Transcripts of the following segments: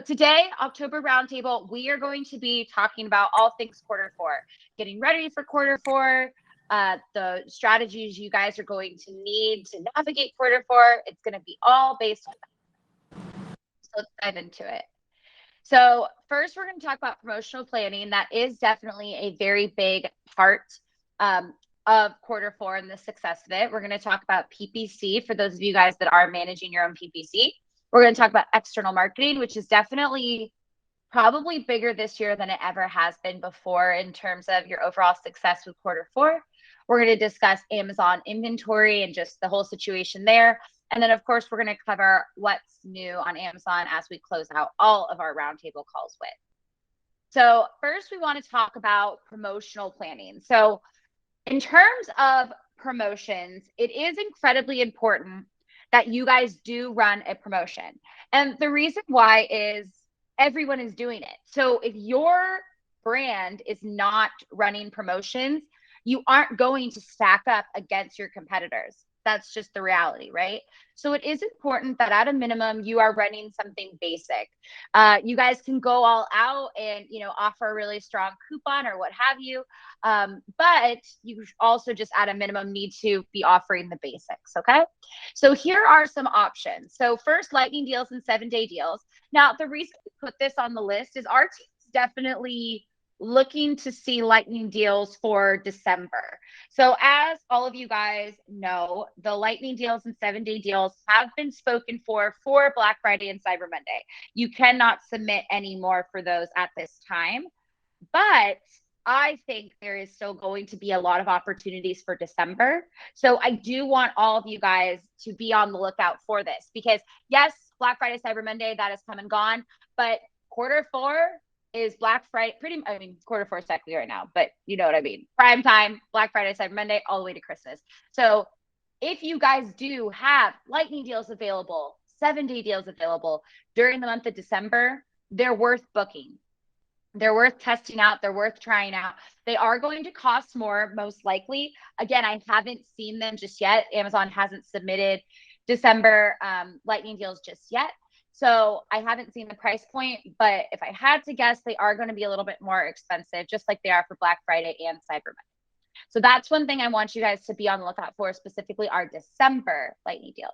today, October Roundtable, we are going to be talking about all things quarter four, getting ready for quarter four, the strategies you guys are going to need to navigate quarter four. It's going to be all based on that. So let's dive into it. So first, we're going to talk about promotional planning. That is definitely a very big part of quarter four and the success of it. We're going to talk about PPC for those of you guys that are managing your own PPC. We're going to talk about external marketing, which is definitely probably bigger this year than it ever has been before in terms of your overall success with quarter four. We're going to discuss Amazon inventory and just the whole situation there. And then, of course, we're going to cover what's new on Amazon as we close out all of our roundtable calls with. So first, we want to talk about promotional planning. So in terms of promotions, it is incredibly important that you guys do run a promotion. And the reason why is everyone is doing it. So if your brand is not running promotions, you aren't going to stack up against your competitors. That's just the reality, right? So it is important that at a minimum, you are running something basic. You guys can go all out and, offer a really strong coupon or what have you. But you also just at a minimum need to be offering the basics, okay? So here are some options. So first, lightning deals and 7-day deals. Now, the reason we put this on the list is our team's definitely looking to see lightning deals for December. So as all of you guys know, the lightning deals and 7-day deals have been spoken for Black Friday and Cyber Monday. You cannot submit any more for those at this time, but I think there is still going to be a lot of opportunities for December. So I do want all of you guys to be on the lookout for this because yes, Black Friday, Cyber Monday, that has come and gone, but quarter four is Black Friday, quarter four is technically right now, but you know what I mean. Prime time, Black Friday, Cyber Monday, all the way to Christmas. So if you guys do have lightning deals available, 7-day deals available during the month of December, they're worth booking. They're worth testing out. They're worth trying out. They are going to cost more, most likely. Again, I haven't seen them just yet. Amazon hasn't submitted December lightning deals just yet. So I haven't seen the price point, but if I had to guess, they are going to be a little bit more expensive, just like they are for Black Friday and Cyber Monday. So that's one thing I want you guys to be on the lookout for, specifically our December lightning deals.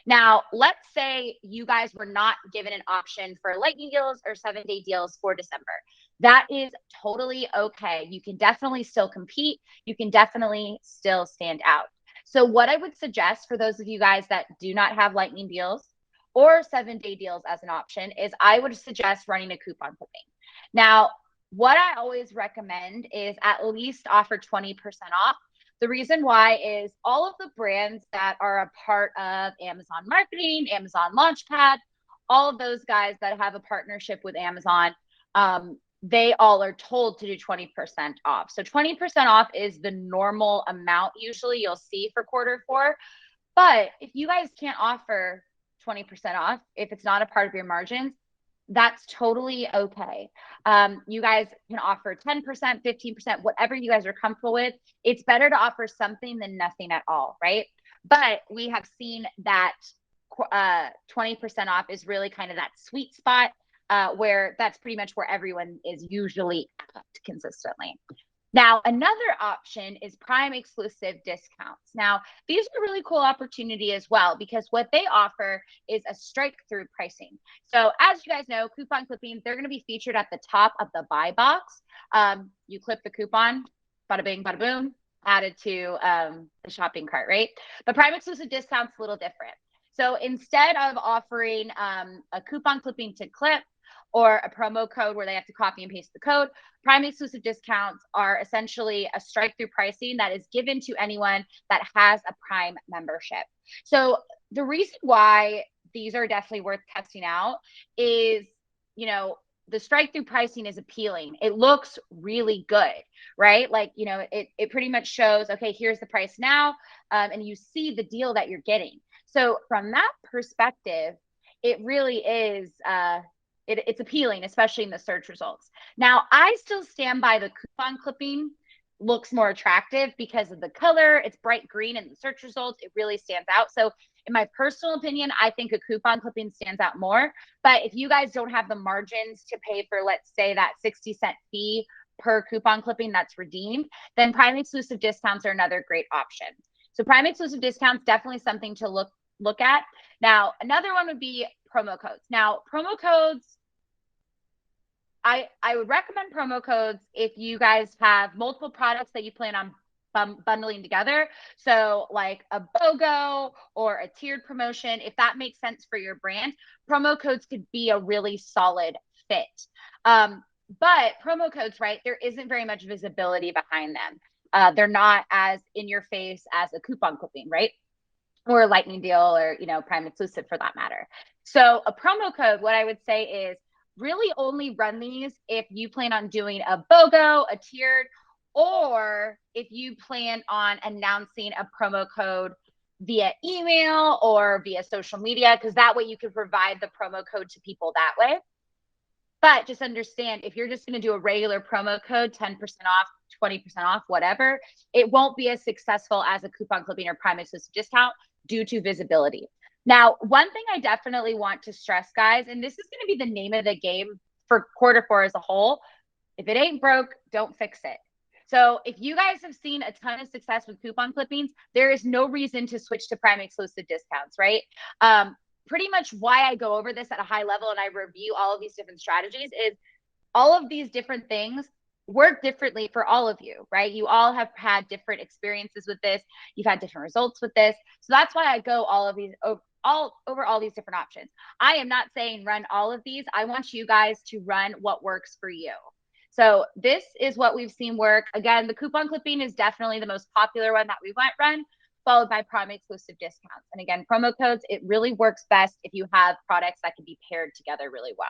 Now, let's say you guys were not given an option for lightning deals or 7-day deals for December. That is totally okay. You can definitely still compete. You can definitely still stand out. So what I would suggest for those of you guys that do not have lightning deals or 7-day deals as an option is I would suggest running a coupon clipping. Now, what I always recommend is at least offer 20% off. The reason why is all of the brands that are a part of Amazon Marketing, Amazon Launchpad, all of those guys that have a partnership with Amazon, they all are told to do 20% off. So 20% off is the normal amount usually you'll see for quarter four. But if you guys can't offer 20% off, if it's not a part of your margins, that's totally okay. You guys can offer 10%, 15%, whatever you guys are comfortable with. It's better to offer something than nothing at all, right? But we have seen that 20% off is really kind of that sweet spot where that's pretty much where everyone is usually at consistently. Now, another option is Prime exclusive discounts. Now, these are a really cool opportunity as well because what they offer is a strike-through pricing. So as you guys know, coupon clippings, they're going to be featured at the top of the buy box. You clip the coupon, bada bing, bada boom, added to the shopping cart, right? But Prime exclusive discounts a little different. So instead of offering a coupon clipping to clip, or a promo code where they have to copy and paste the code, Prime exclusive discounts are essentially a strike-through pricing that is given to anyone that has a Prime membership. So the reason why these are definitely worth testing out is, the strike-through pricing is appealing. It looks really good, right? Like, it pretty much shows, okay, here's the price now, and you see the deal that you're getting. So from that perspective, it really is it's appealing, especially in the search results. Now, I still stand by the coupon clipping looks more attractive because of the color. It's bright green in the search results. It really stands out. So In my personal opinion, I think a coupon clipping stands out more. But if you guys don't have the margins to pay for, let's say, that 60-cent fee per coupon clipping that's redeemed, then Prime exclusive discounts are another great option. So Prime exclusive discounts, definitely something to look at. Now, another one would be promo codes. Now, promo codes, I would recommend promo codes if you guys have multiple products that you plan on bundling together. So like a BOGO or a tiered promotion, if that makes sense for your brand, promo codes could be a really solid fit. But promo codes, right, there isn't very much visibility behind them. They're not as in your face as a coupon clipping, right? Or a lightning deal, or, you know, Prime exclusive for that matter. So a promo code, what I would say is really only run these if you plan on doing a BOGO, a tiered, or if you plan on announcing a promo code via email or via social media, because that way you can provide the promo code to people that way. But just understand, if you're just going to do a regular promo code, 10% off, 20% off, whatever, it won't be as successful as a coupon clipping or Prime exclusive discount due to visibility. Now, one thing I definitely want to stress, guys, and this is going to be the name of the game for Q4 as a whole: if it ain't broke, don't fix it. So if you guys have seen a ton of success with coupon clippings, there is no reason to switch to Prime exclusive discounts, right? Pretty much why I go over this at a high level and I review all of these different strategies is all of these different things work differently for all of you, right? You all have had different experiences with this. You've had different results with this. So that's why I go over all these different options. I am not saying run all of these. I want you guys to run what works for you. So this is what we've seen work. Again, the coupon clipping is definitely the most popular one that we might run, followed by Prime exclusive discounts. And again, promo codes, it really works best if you have products that can be paired together really well.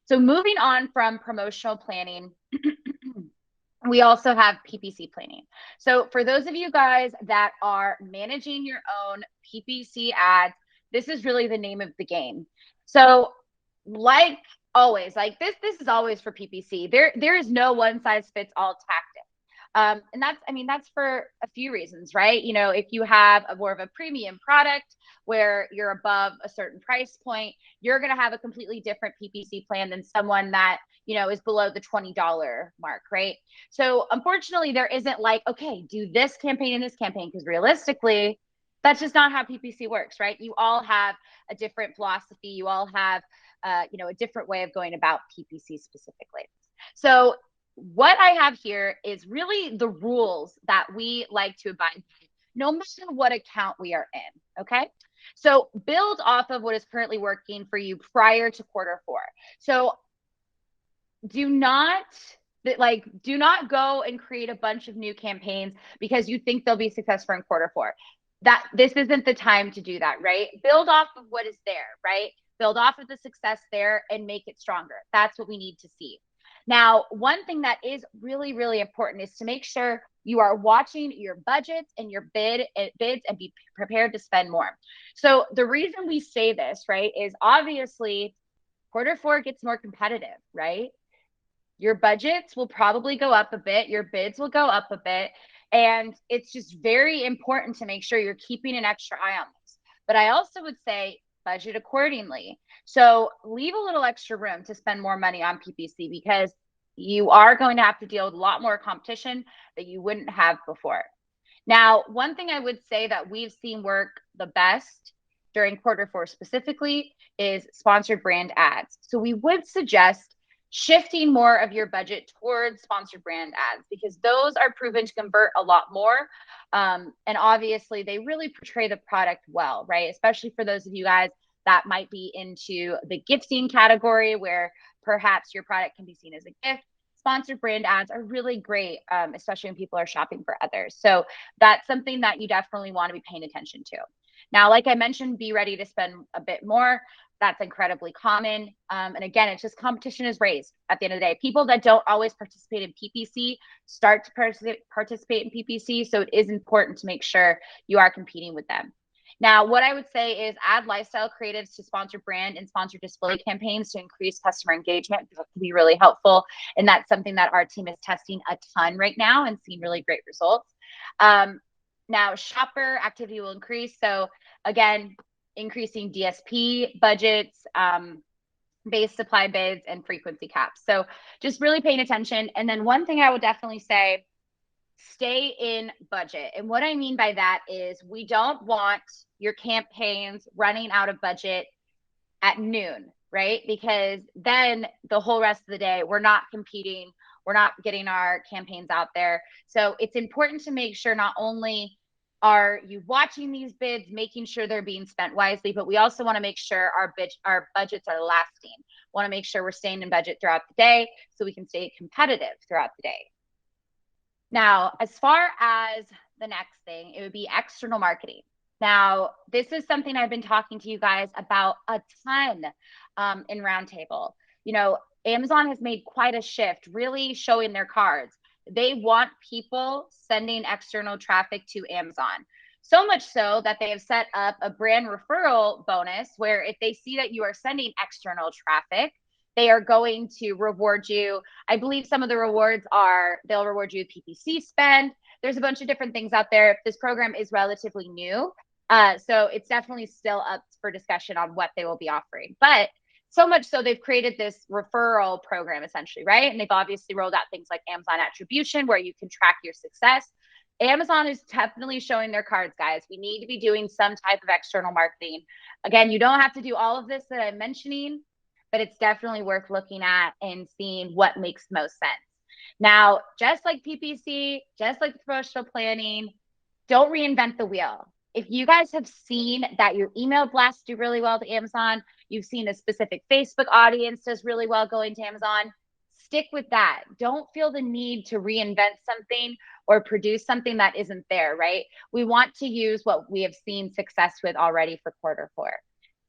So moving on from promotional planning, we also have PPC planning. So for those of you guys that are managing your own PPC ads, this is really the name of the game. So like always, like this is always for PPC. There is no one size fits all tactic. And that's for a few reasons, right? You know, if you have more of a premium product where you're above a certain price point, you're going to have a completely different PPC plan than someone that, you know, is below the $20 mark, right? So unfortunately, there isn't like, okay, do this campaign and this campaign, because realistically, that's just not how PPC works, right? You all have a different philosophy. You all have, a different way of going about PPC specifically. So what I have here is really the rules that we like to abide by, no matter what account we are in, okay? So build off of what is currently working for you prior to Q4. So do not go and create a bunch of new campaigns because you think they'll be successful in Q4. This isn't the time to do that, right? Build off of what is there, right? Build off of the success there and make it stronger. That's what we need to see. Now, one thing that is really, really important is to make sure you are watching your budgets and your bids and be prepared to spend more. So the reason we say this, right, is obviously Q4 gets more competitive, right? Your budgets will probably go up a bit. Your bids will go up a bit. And it's just very important to make sure you're keeping an extra eye on this. But I also would say budget accordingly. So leave a little extra room to spend more money on PPC because you are going to have to deal with a lot more competition that you wouldn't have before. Now, one thing I would say that we've seen work the best during Q4 specifically is sponsored brand ads. So we would suggest shifting more of your budget towards sponsored brand ads because those are proven to convert a lot more. And obviously they really portray the product well, right? Especially for those of you guys that might be into the gifting category where perhaps your product can be seen as a gift. Sponsored brand ads are really great, especially when people are shopping for others. So that's something that you definitely want to be paying attention to. Now, like I mentioned, be ready to spend a bit more. That's incredibly common. And again, it's just competition is raised at the end of the day. People that don't always participate in PPC start to participate in PPC. So it is important to make sure you are competing with them. Now, what I would say is add lifestyle creatives to sponsored brand and sponsored display campaigns to increase customer engagement. That can be really helpful. And that's something that our team is testing a ton right now and seeing really great results. Now, shopper activity will increase. So again, increasing DSP budgets, base supply bids, and frequency caps. So just really paying attention. And then one thing I would definitely say, stay in budget. And what I mean by that is we don't want your campaigns running out of budget at noon, right? Because then the whole rest of the day, we're not competing, we're not getting our campaigns out there. So it's important to make sure not only are you watching these bids, making sure they're being spent wisely, but we also want to make sure our budgets are lasting. Want to make sure we're staying in budget throughout the day so we can stay competitive throughout the day. Now, as far as the next thing, it would be external marketing. Now, this is something I've been talking to you guys about a ton in Roundtable. You know, Amazon has made quite a shift, really showing their cards. They want people sending external traffic to Amazon. So much so that they have set up a brand referral bonus where if they see that you are sending external traffic, they are going to reward you. I believe some of the rewards are they'll reward you with PPC spend. There's a bunch of different things out there. This program is relatively new. So it's definitely still up for discussion on what they will be offering. But so much so they've created this referral program essentially, right? And they've obviously rolled out things like Amazon attribution where you can track your success. Amazon is definitely showing their cards, guys. We need to be doing some type of external marketing. Again, you don't have to do all of this that I'm mentioning, but it's definitely worth looking at and seeing what makes most sense. Now, just like PPC, just like promotional planning, don't reinvent the wheel. If you guys have seen that your email blasts do really well to Amazon, you've seen a specific Facebook audience does really well going to Amazon, stick with that. Don't feel the need to reinvent something or produce something that isn't there, right? We want to use what we have seen success with already for Q4.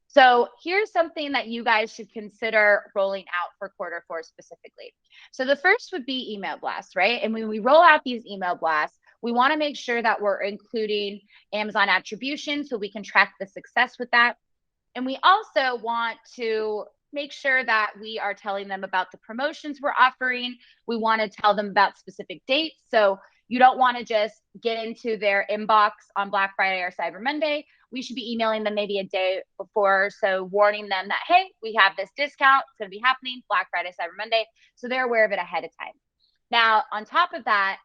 So here's something that you guys should consider rolling out for Q4 specifically. So the first would be email blasts, right? And when we roll out these email blasts, we want to make sure that we're including Amazon attribution so we can track the success with that. And we also want to make sure that we are telling them about the promotions we're offering. We want to tell them about specific dates. So you don't want to just get into their inbox on Black Friday or Cyber Monday. We should be emailing them maybe a day before. So warning them that, hey, we have this discount. It's going to be happening Black Friday, Cyber Monday. So they're aware of it ahead of time. Now, on top of that,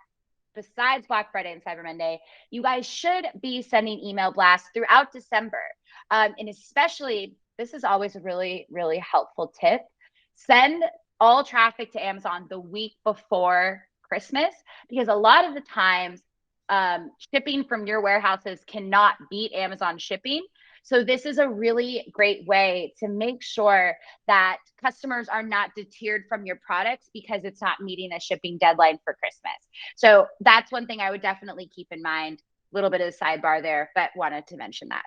besides Black Friday and Cyber Monday, you guys should be sending email blasts throughout December. And especially, this is always a really, really helpful tip. Send all traffic to Amazon the week before Christmas, because a lot of the times shipping from your warehouses cannot beat Amazon shipping. So this is a really great way to make sure that customers are not deterred from your products because it's not meeting a shipping deadline for Christmas. So that's one thing I would definitely keep in mind. A little bit of a sidebar there, but wanted to mention that.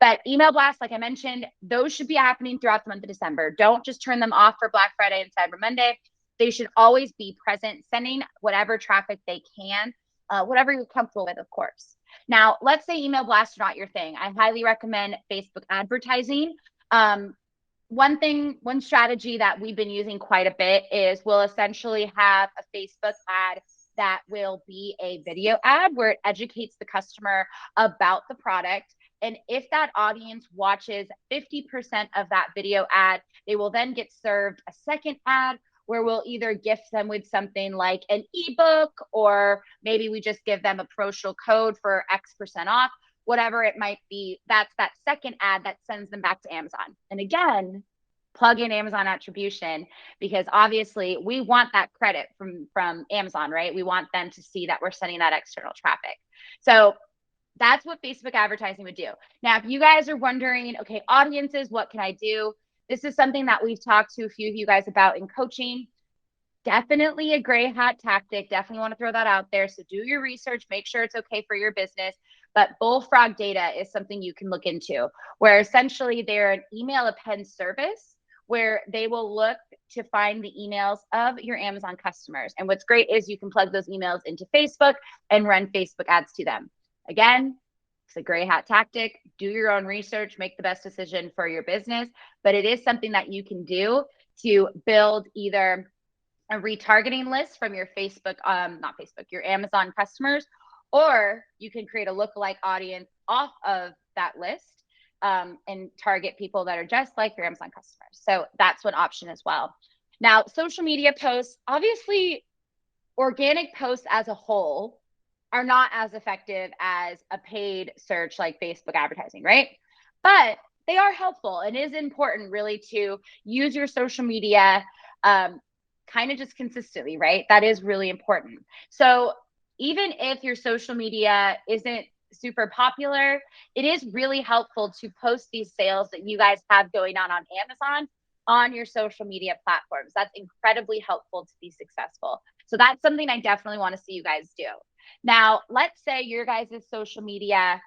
But email blasts, like I mentioned, those should be happening throughout the month of December. Don't just turn them off for Black Friday and Cyber Monday. They should always be present, sending whatever traffic they can, whatever you're comfortable with, of course. Now, let's say email blasts are not your thing. I highly recommend Facebook advertising. One strategy that we've been using quite a bit is we'll essentially have a Facebook ad that will be a video ad where it educates the customer about the product. And if that audience watches 50% of that video ad, they will then get served a second ad where we'll either gift them with something like an ebook, or maybe we just give them a promotional code for X% off, whatever it might be. That's that second ad that sends them back to Amazon. And again, plug in Amazon attribution, because obviously we want that credit from Amazon, right? We want them to see that we're sending that external traffic. So that's what Facebook advertising would do. Now, if you guys are wondering, okay, audiences, what can I do? This is something that we've talked to a few of you guys about in coaching. Definitely a gray hat tactic. Definitely want to throw that out there. So do your research, make sure it's okay for your business. But bullfrog data is something you can look into, where essentially they're an email append service where they will look to find the emails of your Amazon customers. And what's great is you can plug those emails into Facebook and run Facebook ads to them. Again, it's a gray hat tactic. Do your own research, make the best decision for your business. But it is something that you can do to build either a retargeting list from your Facebook, not Facebook, your Amazon customers, or you can create a lookalike audience off of that list and target people that are just like your Amazon customers. So that's one option as well. Now, social media posts, obviously, organic posts as a whole are not as effective as a paid search like Facebook advertising, right? But they are helpful, and it is important really to use your social media kind of just consistently, right? That is really important. So even if your social media isn't super popular, it is really helpful to post these sales that you guys have going on Amazon on your social media platforms. That's incredibly helpful to be successful. So that's something I definitely want to see you guys do. Now, let's say your guys' social media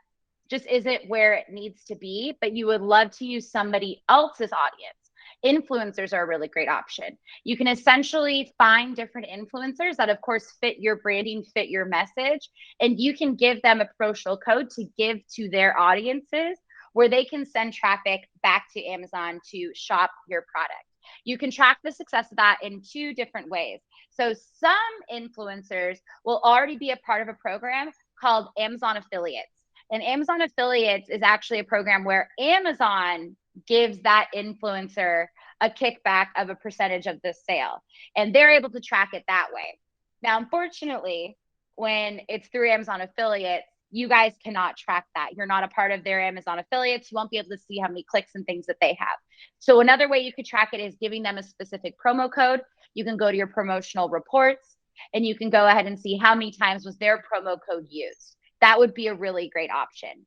just isn't where it needs to be, but you would love to use somebody else's audience. Influencers are a really great option. You can essentially find different influencers that, of course, fit your branding, fit your message, and you can give them a promotional code to give to their audiences where they can send traffic back to Amazon to shop your product. You can track the success of that in two different ways. So some influencers will already be a part of a program called Amazon Affiliates. And Amazon Affiliates is actually a program where Amazon gives that influencer a kickback of a percentage of the sale, and they're able to track it that way. Now, unfortunately, when it's through Amazon Affiliates, you guys cannot track that. You're not a part of their Amazon Affiliates. You won't be able to see how many clicks and things that they have. So another way you could track it is giving them a specific promo code. You can go to your promotional reports and you can go ahead and see how many times was their promo code used. That would be a really great option.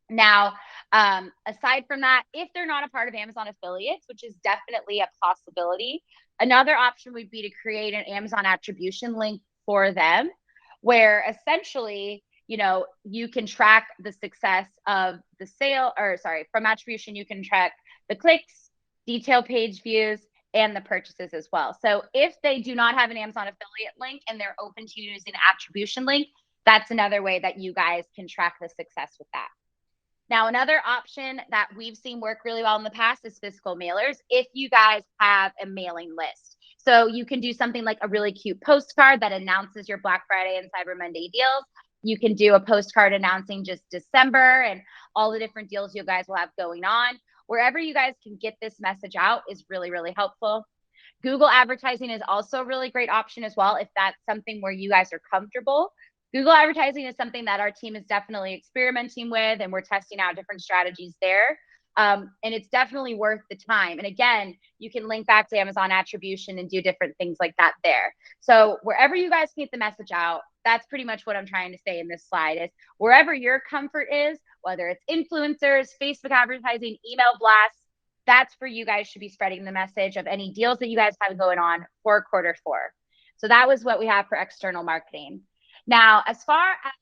Now, aside from that, if they're not a part of Amazon Affiliates, which is definitely a possibility, another option would be to create an Amazon attribution link for them, where essentially, you can track the success of the sale, from attribution, you can track the clicks, detail page views, and the purchases as well. So if they do not have an Amazon affiliate link and they're open to using an attribution link, that's another way that you guys can track the success with that. Now, another option that we've seen work really well in the past is physical mailers if you guys have a mailing list. So you can do something like a really cute postcard that announces your Black Friday and Cyber Monday deals. You can do a postcard announcing just December and all the different deals you guys will have going on. Wherever you guys can get this message out is really, really helpful. Google advertising is also a really great option as well if that's something where you guys are comfortable. Google advertising is something that our team is definitely experimenting with, and we're testing out different strategies there. And it's definitely worth the time. And again, you can link back to Amazon attribution and do different things like that there. So wherever you guys get the message out, that's pretty much what I'm trying to say in this slide is wherever your comfort is, whether it's influencers, Facebook advertising, email blasts, that's where you guys should be spreading the message of any deals that you guys have going on for quarter 4. So that was what we have for external marketing. Now, as far as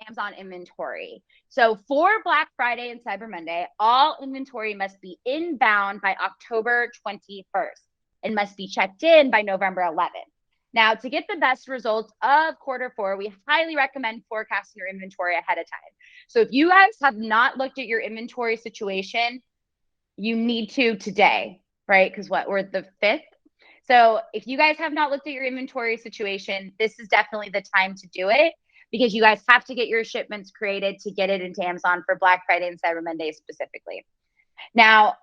Amazon inventory, so for Black Friday and Cyber Monday, all inventory must be inbound by October 21st and must be checked in by November 11th. Now, to get the best results of quarter 4, we highly recommend forecasting your inventory ahead of time. So if you guys have not looked at your inventory situation, you need to today, right? Because we're the 5th. So if you guys have not looked at your inventory situation, this is definitely the time to do it because you guys have to get your shipments created to get it into Amazon for Black Friday and Cyber Monday specifically. Now,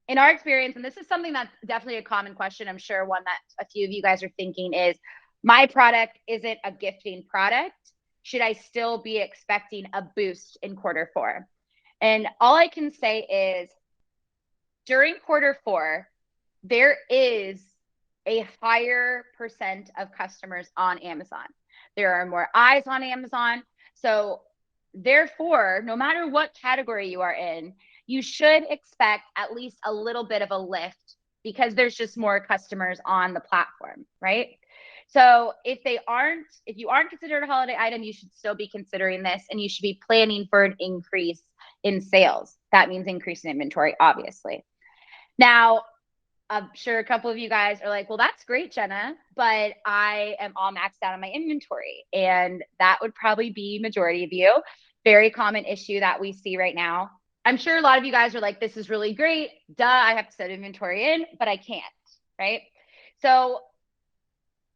in our experience, and this is something that's definitely a common question, I'm sure one that a few of you guys are thinking is, my product isn't a gifting product. Should I still be expecting a boost in quarter 4? And all I can say is during quarter 4, there is a higher percent of customers on Amazon. There are more eyes on Amazon. So therefore, no matter what category you are in, you should expect at least a little bit of a lift because there's just more customers on the platform, right? So if you aren't considered a holiday item, you should still be considering this and you should be planning for an increase in sales. That means increase in inventory, obviously. Now, I'm sure a couple of you guys are like, well, that's great, Jenna, but I am all maxed out on my inventory. And that would probably be majority of you. Very common issue that we see right now. I'm sure a lot of you guys are like, this is really great. Duh, I have to set inventory in, but I can't, right? So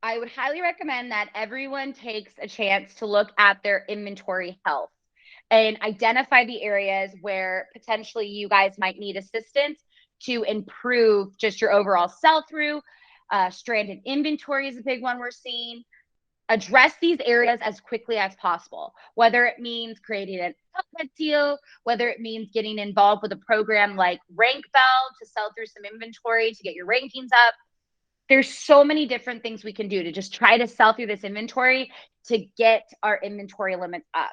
I would highly recommend that everyone takes a chance to look at their inventory health and identify the areas where potentially you guys might need assistance to improve just your overall sell-through. Stranded inventory is a big one we're seeing. Address these areas as quickly as possible, whether it means creating an outlet deal, whether it means getting involved with a program like Rank Bell to sell through some inventory to get your rankings up. There's so many different things we can do to just try to sell through this inventory to get our inventory limits up.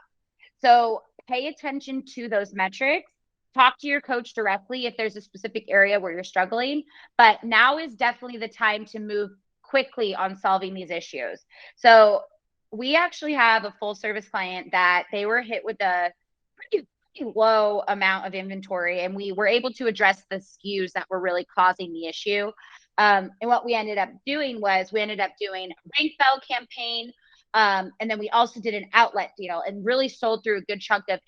So pay attention to those metrics. Talk to your coach directly if there's a specific area where you're struggling. But now is definitely the time to move quickly on solving these issues. So we actually have a full service client that they were hit with a pretty low amount of inventory, and we were able to address the SKUs that were really causing the issue. And what we ended up doing was we ended up doing a Rank Bell campaign. And then we also did an outlet deal and really sold through a good chunk of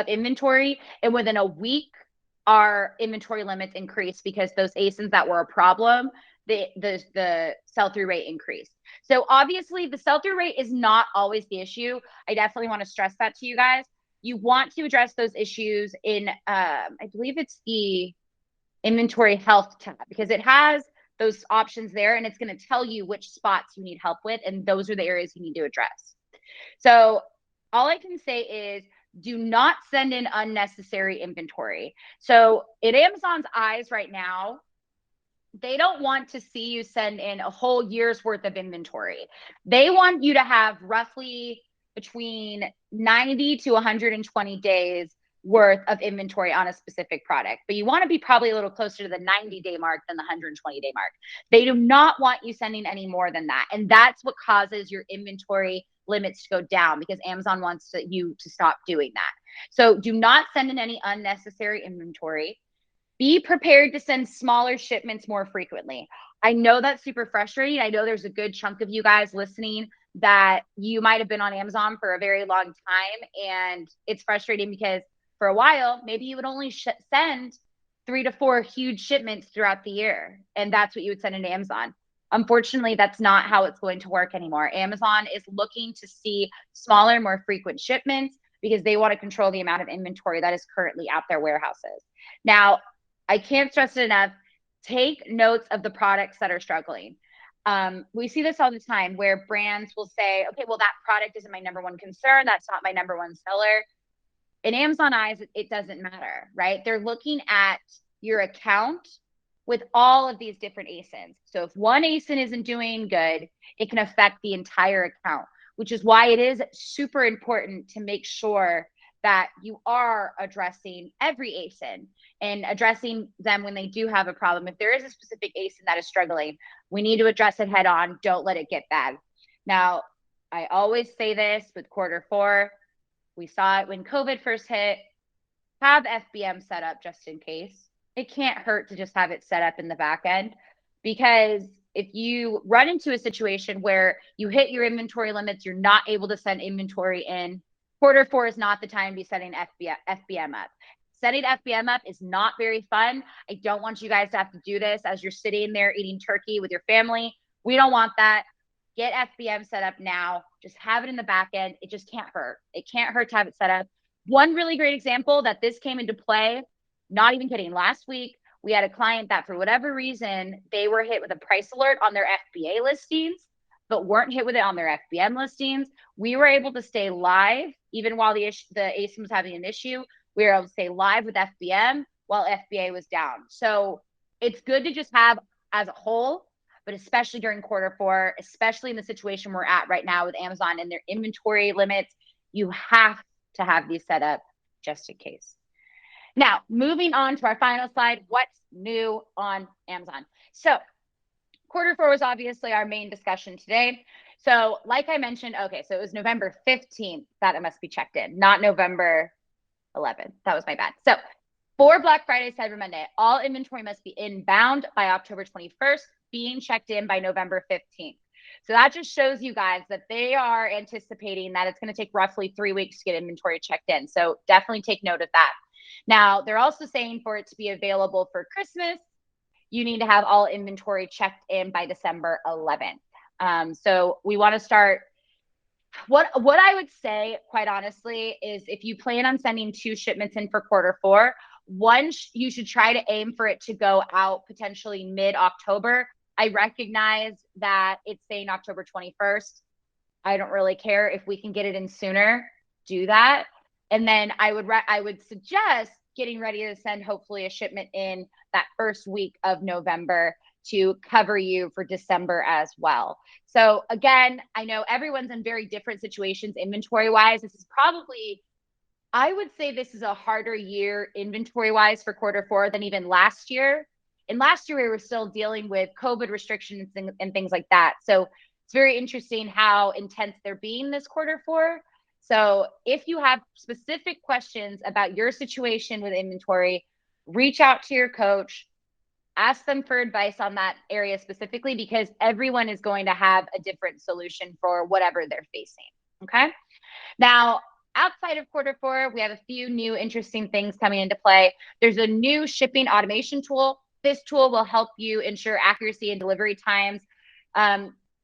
inventory. And within a week, our inventory limits increased because those ASINs that were a problem, the sell-through rate increased. So obviously the sell-through rate is not always the issue. I definitely want to stress that to you guys. You want to address those issues in, I believe it's the inventory health tab, because it has those options there and it's going to tell you which spots you need help with. And those are the areas you need to address. So all I can say is do not send in unnecessary inventory. So in Amazon's eyes right now, they don't want to see you send in a whole year's worth of inventory. They want you to have roughly between 90 to 120 days worth of inventory on a specific product. But you want to be probably a little closer to the 90-day mark than the 120-day mark. They do not want you sending any more than that. And that's what causes your inventory limits to go down, because Amazon wants you to stop doing that. So do not send in any unnecessary inventory. Be prepared to send smaller shipments more frequently. I know that's super frustrating. I know there's a good chunk of you guys listening that you might have been on Amazon for a very long time. And it's frustrating because for a while, maybe you would only send 3 to 4 huge shipments throughout the year. And that's what you would send into Amazon. Unfortunately, that's not how it's going to work anymore. Amazon is looking to see smaller, more frequent shipments because they want to control the amount of inventory that is currently at their warehouses. Now, I can't stress it enough. Take notes of the products that are struggling. We see this all the time where brands will say, okay, well, that product isn't my number one concern. That's not my number one seller. In Amazon eyes, it doesn't matter, right? They're looking at your account with all of these different ASINs. So if one ASIN isn't doing good, it can affect the entire account, which is why it is super important to make sure that you are addressing every ASIN and addressing them when they do have a problem. If there is a specific ASIN that is struggling, we need to address it head on. Don't let it get bad. Now, I always say this with Q4. We saw it when COVID first hit. Have FBM set up just in case. It can't hurt to just have it set up in the back end, because if you run into a situation where you hit your inventory limits, you're not able to send inventory in, Q4 is not the time to be setting FBM up. Setting FBM up is not very fun. I don't want you guys to have to do this as you're sitting there eating turkey with your family. We don't want that. Get FBM set up now. Just have it in the back end. It just can't hurt. It can't hurt to have it set up. One really great example that this came into play, not even kidding, last week, we had a client that for whatever reason, they were hit with a price alert on their FBA listings, but weren't hit with it on their FBM listings. We were able to stay live even while the ASIN was having an issue. We were able to stay live with FBM while FBA was down. So it's good to just have as a whole, but especially during Q4, especially in the situation we're at right now with Amazon and their inventory limits, you have to have these set up just in case. Now, moving on to our final slide, what's new on Amazon? So Q4 was obviously our main discussion today. So like I mentioned, okay, so it was November 15th that it must be checked in, not November 11th. That was my bad. So for Black Friday, Cyber Monday, all inventory must be inbound by October 21st, being checked in by November 15th. So that just shows you guys that they are anticipating that it's going to take roughly 3 weeks to get inventory checked in. So definitely take note of that. Now, they're also saying for it to be available for Christmas, you need to have all inventory checked in by December 11th. So we want to start. What I would say, quite honestly, is if you plan on sending 2 shipments in for Q4, one, you should try to aim for it to go out potentially mid-October. I recognize that it's saying October 21st. I don't really care if we can get it in sooner, do that. And then I would suggest getting ready to send hopefully a shipment in that first week of November to cover you for December as well. So again, I know everyone's in very different situations inventory wise. This is probably, I would say this is a harder year inventory wise for Q4 than even last year. And last year we were still dealing with COVID restrictions and things like that. So it's very interesting how intense they're being this Q4. So if you have specific questions about your situation with inventory, reach out to your coach, ask them for advice on that area specifically, because everyone is going to have a different solution for whatever they're facing. Okay. Now, outside of Q4, we have a few new interesting things coming into play. There's a new shipping automation tool. This tool will help you ensure accuracy and delivery times,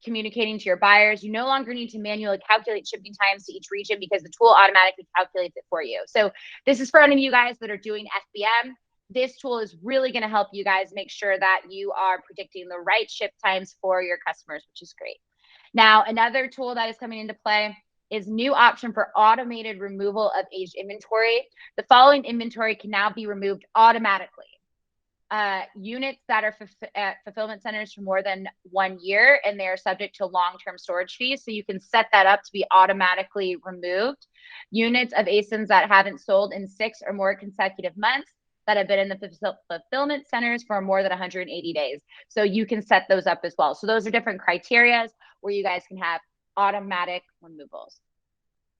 communicating to your buyers. You no longer need to manually calculate shipping times to each region because the tool automatically calculates it for you. So this is for any of you guys that are doing FBM. This tool is really going to help you guys make sure that you are predicting the right ship times for your customers, which is great. Now, another tool that is coming into play is new option for automated removal of aged inventory. The following inventory can now be removed automatically. Units that are at fulfillment centers for more than 1 year, and they are subject to long-term storage fees. So you can set that up to be automatically removed. Units of ASINs that haven't sold in 6 or more consecutive months that have been in the fulfillment centers for more than 180 days. So you can set those up as well. So those are different criteria where you guys can have automatic removals.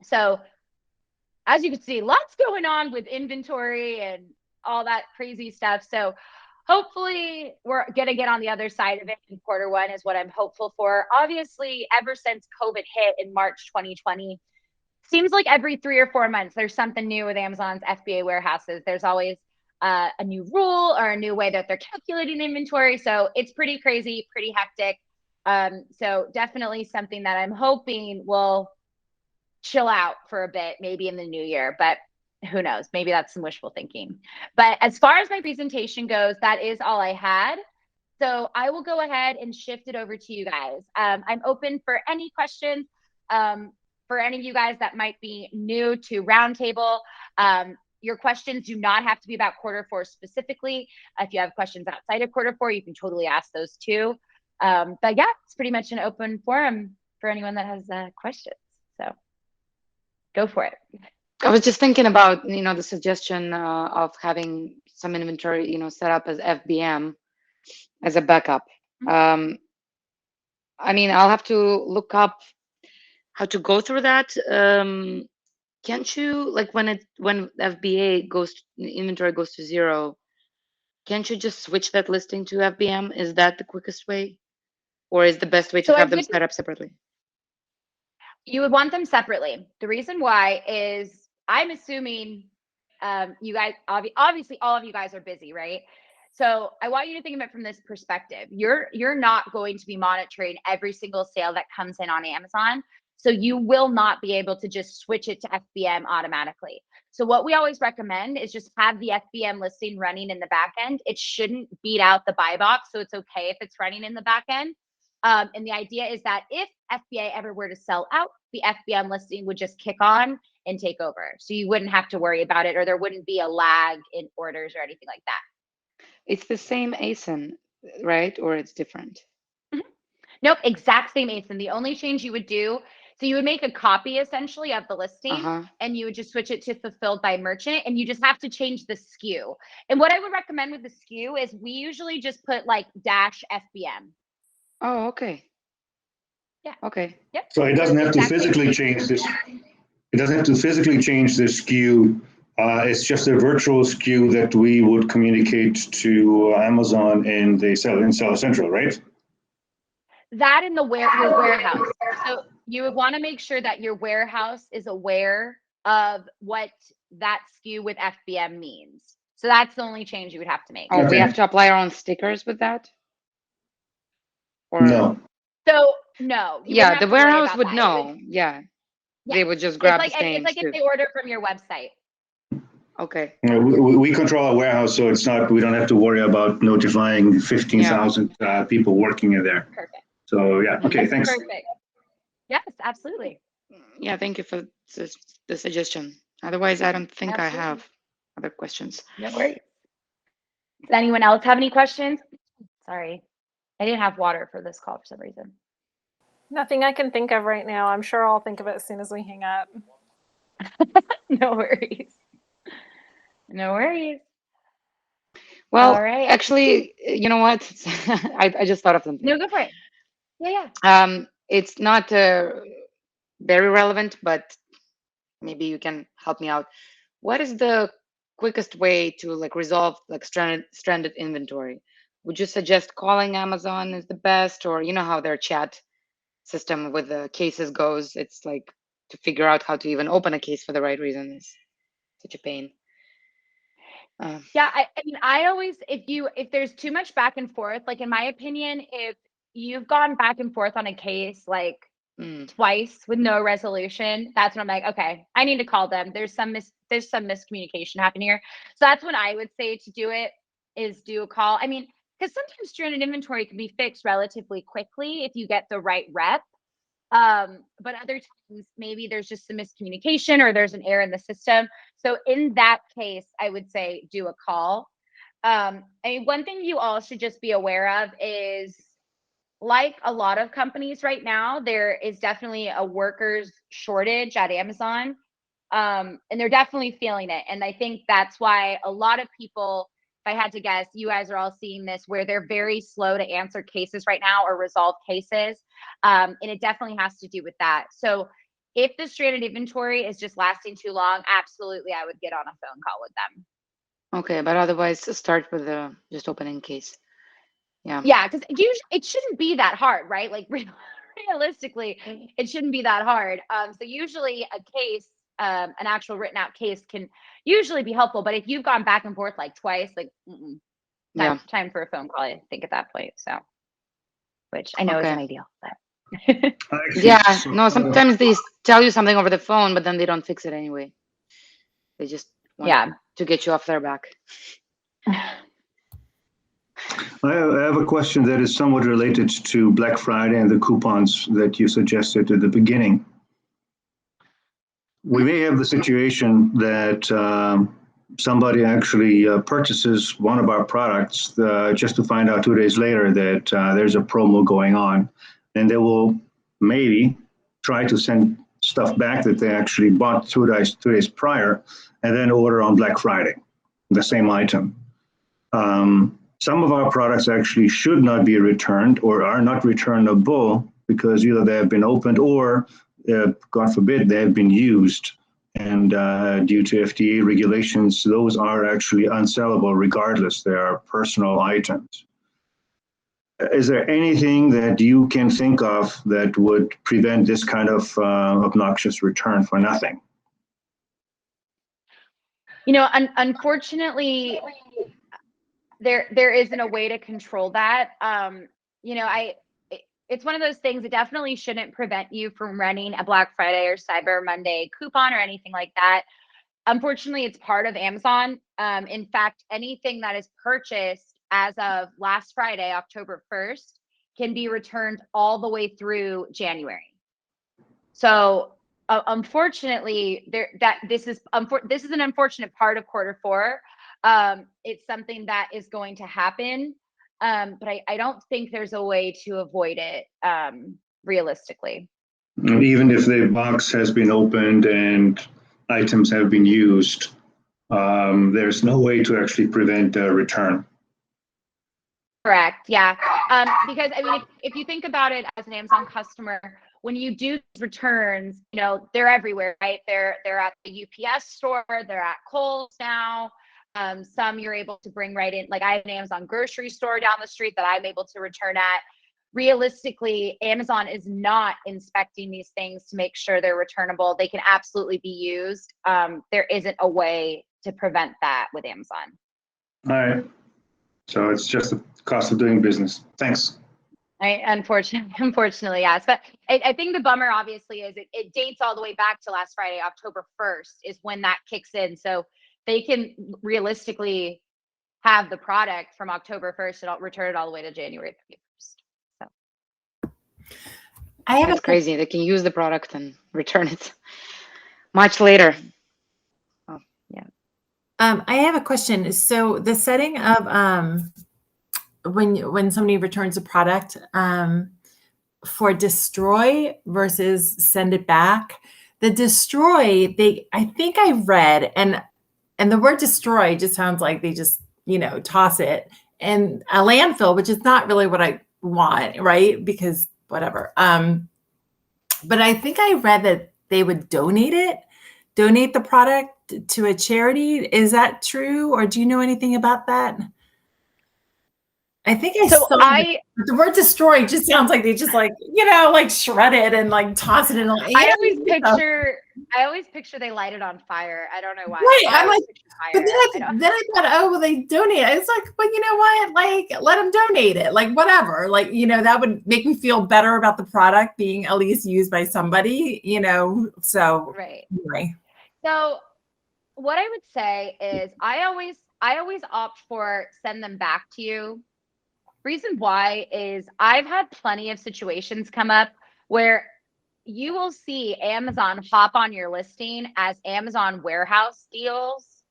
So as you can see, lots going on with inventory and all that crazy stuff. So hopefully we're going to get on the other side of it in Q1 is what I'm hopeful for. Obviously, ever since COVID hit in March 2020, seems like every 3 or 4 months, there's something new with Amazon's FBA warehouses. There's always a new rule or a new way that they're calculating inventory. So it's pretty crazy, pretty hectic. So definitely something that I'm hoping will chill out for a bit, maybe in the new year, but who knows? Maybe that's some wishful thinking. But as far as my presentation goes, that is all I had. So I will go ahead and shift it over to you guys. I'm open for any questions for any of you guys that might be new to Roundtable. Your questions do not have to be about Q4 specifically. If you have questions outside of Q4, you can totally ask those too. But yeah, it's pretty much an open forum for anyone that has questions. So go for it. I was just thinking about, the suggestion of having some inventory, set up as FBM as a backup. I mean, I'll have to look up how to go through that. Can't you, like when FBA inventory goes to 0, can't you just switch that listing to FBM? Is that the quickest way? Or is the best way to have them set up separately? You would want them separately. The reason why is I'm assuming you guys, obviously all of you guys are busy, right? So I want you to think of it from this perspective. You're not going to be monitoring every single sale that comes in on Amazon. So you will not be able to just switch it to FBM automatically. So what we always recommend is just have the FBM listing running in the back end. It shouldn't beat out the buy box. So it's okay if it's running in the back end. And the idea is that if FBA ever were to sell out, the FBM listing would just kick on and take over. So you wouldn't have to worry about it, or there wouldn't be a lag in orders or anything like that. It's the same ASIN, right? Or it's different? Nope, exact same ASIN. The only change you would do, so you would make a copy essentially of the listing and you would just switch it to fulfilled by merchant, and you just have to change the SKU. And what I would recommend with the SKU is we usually just put like -FBM. Oh, okay. Yeah. Okay. Yep. So it doesn't have to physically change this. It doesn't have to physically change the SKU. It's just a virtual SKU that we would communicate to Amazon and they sell in Seller Central, right? That in your warehouse. So you would want to make sure that your warehouse is aware of what that SKU with FBM means. So that's the only change you would have to make. Oh, we Okay. have to apply our own stickers with that? Or No. So no, you wouldn't yeah, have the to worry warehouse about would that. know. Yeah, Yeah, they would just it's grab like the same it's like if SKU. they order from your website. Okay. We control our warehouse, so it's not, we don't have to worry about notifying 15,000 people working in there. Perfect. So yeah, okay, thanks. Perfect. Yes, absolutely. Yeah, thank you for the suggestion. Otherwise, I don't think I Absolutely. have other questions. No worries. Does anyone else have any questions? Sorry, I didn't have water for this call for some reason. Nothing I can think of right now. I'm sure I'll think of it as soon as we hang up. No worries. No worries. Well, All right. actually, you know what? I just thought of something. No, go for it. Yeah. It's not very relevant, but maybe you can help me out. What is the quickest way to like resolve like stranded inventory? Would you suggest calling Amazon is the best, or you know how their chat system with the cases goes? It's like to figure out how to even open a case for the right reason is such a pain. Yeah, I mean, I always, if there's too much back and forth, like in my opinion, if you've gone back and forth on a case like twice with no resolution, that's when I'm like, okay, I need to call them. There's some miscommunication happening here. So that's when I would say to do it, is do a call. I mean, because sometimes stranded inventory can be fixed relatively quickly if you get the right rep. But other times maybe there's just some miscommunication or there's an error in the system. So in that case, I would say do a call. I mean, one thing you all should just be aware of is, like a lot of companies right now, there is definitely a workers shortage at Amazon. And they're definitely feeling it. And I think that's why a lot of people, if I had to guess, you guys are all seeing this, where they're very slow to answer cases right now or resolve cases. And it definitely has to do with that. So if the stranded inventory is just lasting too long, absolutely, I would get on a phone call with them. Okay, but otherwise start with the just opening case. Yeah. Yeah, because it shouldn't be that hard, right? Like realistically, it shouldn't be that hard. So usually a case, an actual written out case can usually be helpful. But if you've gone back and forth like twice, like time for a phone call, I think at that point. So, which I know isn't ideal, but yeah, no, sometimes they tell you something over the phone, but then they don't fix it anyway. They just want to get you off their back. I have a question that is somewhat related to Black Friday and the coupons that you suggested at the beginning. We may have the situation that somebody actually purchases one of our products just to find out 2 days later that there's a promo going on, and they will maybe try to send stuff back that they actually bought 2 days prior, and then order on Black Friday the same item. Some of our products actually should not be returned or are not returnable because either they have been opened or, God forbid, they have been used. And due to FDA regulations, those are actually unsellable regardless. They are personal items. Is there anything that you can think of that would prevent this kind of obnoxious return for nothing? You know, unfortunately, there isn't a way to control that. You know, it's one of those things that definitely shouldn't prevent you from running a Black Friday or Cyber Monday coupon or anything like that. Unfortunately, it's part of Amazon. In fact, anything that is purchased as of last Friday, October 1st, can be returned all the way through January. So unfortunately, this is an unfortunate part of quarter 4. It's something that is going to happen, but I don't think there's a way to avoid it realistically. Even if the box has been opened and items have been used, there's no way to actually prevent a return. Correct. Yeah. Because I mean, if you think about it as an Amazon customer, when you do returns, you know, they're everywhere, right? They're at the UPS store, they're at Kohl's now. Some you're able to bring right in. Like I have an Amazon grocery store down the street that I'm able to return at. Realistically, Amazon is not inspecting these things to make sure they're returnable. They can absolutely be used. There isn't a way to prevent that with Amazon. All right. So it's just the cost of doing business. Thanks. Unfortunately, yes. But I think the bummer, obviously, is it dates all the way back to last Friday, October 1st, is when that kicks in. So they can realistically have the product from October 1st and I'll return it all the way to January 31st. So That's crazy. They can use the product and return it much later. Oh, yeah. I have a question. So the setting of when somebody returns a product for destroy versus send it back, the destroy, I think I read, and the word destroy just sounds like they just, toss it in a landfill, which is not really what I want, right? Because whatever. But I think I read that they would donate the product to a charity. Is that true? Or do you know anything about that? I think the word destroy just sounds like they just like shred it and like toss it in. I always picture they light it on fire. I don't know why. Right. I'm like, but then I thought, oh, well, they donate. It's like, well, you know what? Like, let them donate it. Like, whatever. Like, that would make me feel better about the product being at least used by somebody, So right. Anyway. So what I would say is I always opt for send them back to you. Reason why is I've had plenty of situations come up where you will see Amazon hop on your listing as Amazon warehouse deals,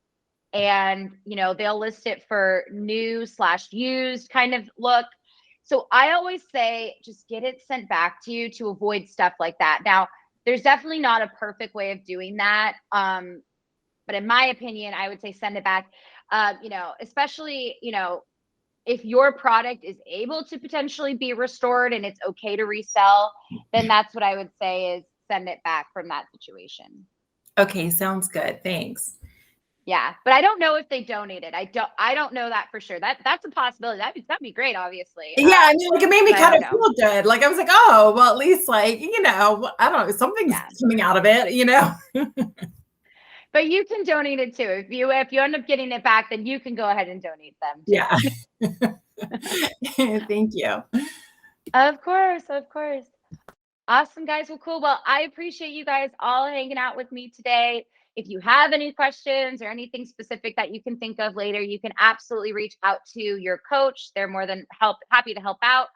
and they'll list it for new/used kind of look. So I always say just get it sent back to you to avoid stuff like that. Now, there's definitely not a perfect way of doing that, but in my opinion, I would say send it back. Especially if your product is able to potentially be restored and it's okay to resell, then that's what I would say is send it back from that situation. Okay, sounds good. Thanks. Yeah, but I don't know if they donated. I don't know that for sure. That's a possibility. That'd be great, obviously. Yeah, I mean, like it made me kind of feel good. Like I was like, oh, well, at least like, I don't know, something's coming out of it, But you can donate it too. If you end up getting it back, then you can go ahead and donate them too. Yeah. Thank you. Of course. Awesome, guys. Well, cool. Well, I appreciate you guys all hanging out with me today. If you have any questions or anything specific that you can think of later, you can absolutely reach out to your coach. They're more than happy to help out.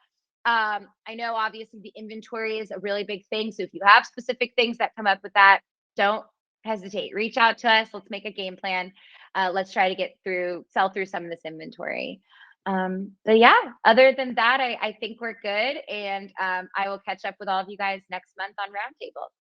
I know obviously the inventory is a really big thing. So if you have specific things that come up with that, don't hesitate. Reach out to us. Let's make a game plan. Let's try to sell through some of this inventory. But yeah, other than that, I think we're good. And I will catch up with all of you guys next month on Roundtable.